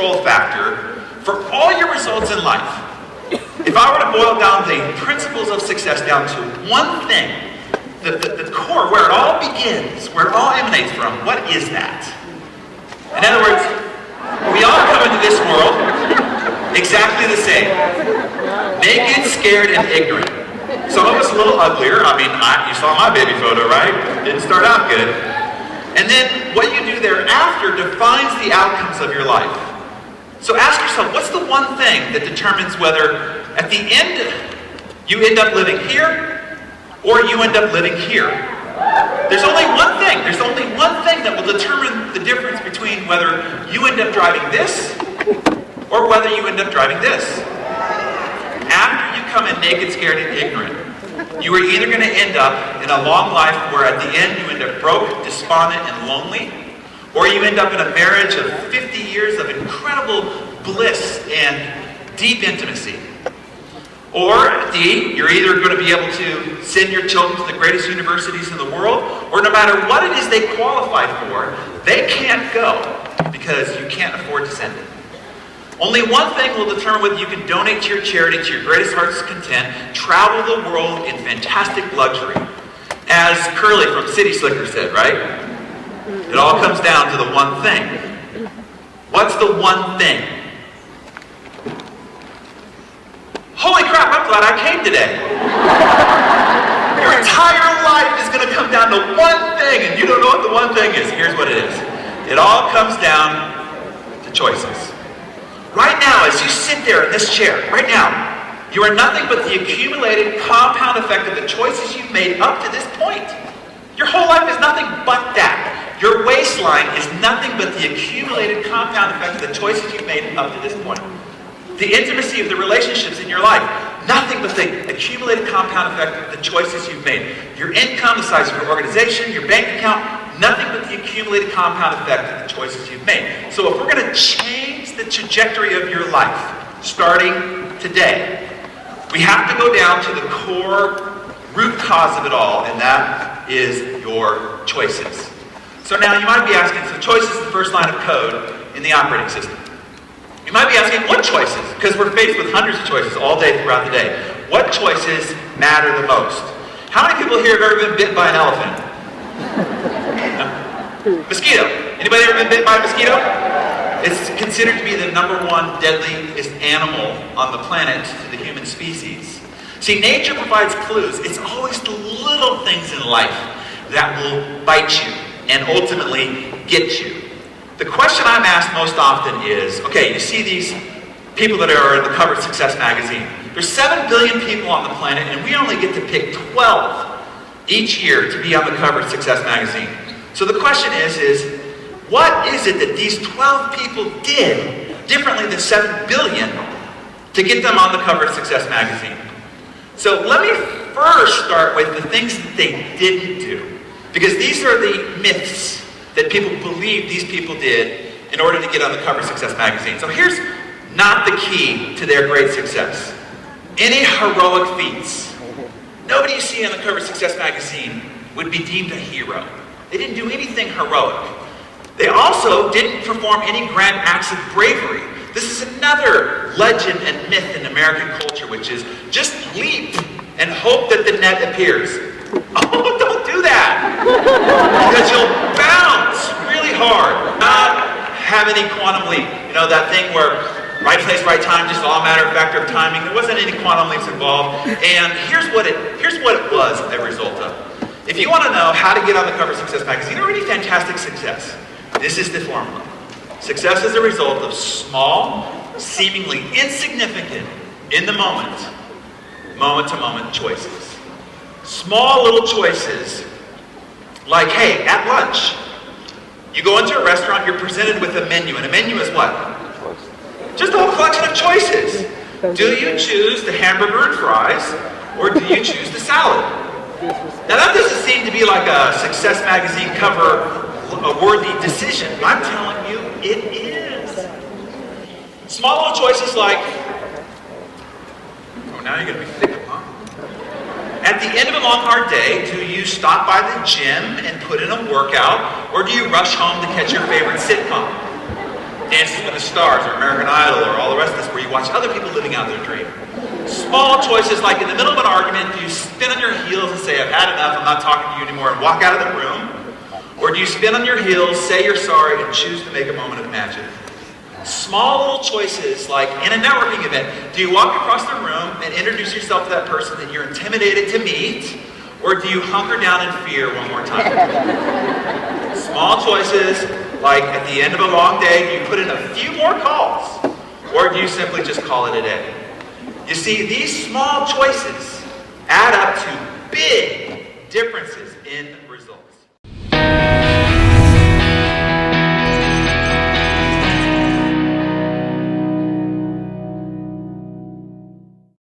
control factor for all your results in life. If I were to boil down the principles of success down to one thing, the core, where it all begins, where it all emanates from, what is that? In other words, we all come into this world exactly the same. Naked, scared, and ignorant. Some of us a little uglier. I mean, you saw my baby photo, right? Didn't start out good. And then what you do thereafter defines the outcomes of your life. So ask yourself, what's the one thing that determines whether at the end you end up living here or you end up living here? There's only one thing. There's only one thing that will determine the difference between whether you end up driving this or whether you end up driving this. After you come in naked, scared, and ignorant, you are either going to end up in a long life where at the end you end up broke, despondent, and lonely, or you end up in a marriage of 50 years of incredible bliss and deep intimacy. Or D, you're either going to be able to send your children to the greatest universities in the world, or no matter what it is they qualify for, they can't go because you can't afford to send them. Only one thing will determine whether you can donate to your charity to your greatest heart's content, travel the world in fantastic luxury. As Curly from City Slicker said, right? It all comes down to the one thing. What's the one thing? Holy crap, I'm glad I came today. Your entire life is going to come down to one thing, and you don't know what the one thing is. Here's what it is. It all comes down to choices. Right now, as you sit there in this chair, right now, you are nothing but the accumulated compound effect of the choices you've made up to this point. Your whole life is nothing but that. Your waistline is nothing but the accumulated compound effect of the choices you've made up to this point. The intimacy of the relationships in your life, nothing but the accumulated compound effect of the choices you've made. Your income, the size of your organization, your bank account, nothing but the accumulated compound effect of the choices you've made. So if we're going to change the trajectory of your life, starting today, we have to go down to the core root cause of it all, and that is your choices. So now you might be asking, so choice is the first line of code in the operating system. You might be asking, what choices? Because we're faced with hundreds of choices all day throughout the day. What choices matter the most? How many people here have ever been bit by an elephant? Mosquito. Anybody ever been bit by a mosquito? It's considered to be the #1 deadliest animal on the planet to the human species. See, nature provides clues. It's always the little things in life that will bite you and ultimately get you. The question I'm asked most often is, okay, you see these people that are in the cover of Success magazine. There's 7 billion people on the planet, and we only get to pick 12 each year to be on the cover of Success magazine. So the question is what is it that these 12 people did differently than 7 billion to get them on the cover of Success magazine? So let me first start with the things that they didn't do, because these are the myths that people believe these people did in order to get on the cover of Success magazine. So here's not the key to their great success. Any heroic feats. Nobody you see on the cover of Success magazine would be deemed a hero. They didn't do anything heroic. They also didn't perform any grand acts of bravery. This is another legend and myth in American culture, which is just leap and hope that the net appears. Oh, don't do that! Because you'll bounce really hard. Not have any quantum leap. You know, that thing where right place, right time, just all a matter of factor of timing. There wasn't any quantum leaps involved. And here's what it was a result of. If you want to know how to get on the cover of Success magazine or any fantastic success, this is the formula. Success is a result of small, seemingly insignificant, in the moment-to-moment choices. Small little choices, like, hey, at lunch, you go into a restaurant, you're presented with a menu, and a menu is what? Just a whole collection of choices. Do you choose the hamburger and fries, or do you choose the salad? Now that doesn't seem to be like a Success magazine cover a worthy decision. I'm telling you, it is. Small little choices like, oh, now you're going to be fickle, huh? At the end of a long, hard day, do you stop by the gym and put in a workout, or do you rush home to catch your favorite sitcom? Dances with the Stars or American Idol or all the rest of this, where you watch other people living out their dream. Small choices, like in the middle of an argument, do you spin on your heels and say, I've had enough, I'm not talking to you anymore, and walk out of the room? Or do you spin on your heels, say you're sorry, and choose to make a moment of magic? Small little choices, like in a networking event, do you walk across the room and introduce yourself to that person that you're intimidated to meet? Or do you hunker down in fear one more time? Small choices, like at the end of a long day, do you put in a few more calls? Or do you simply just call it a day? You see, these small choices add up to big differences in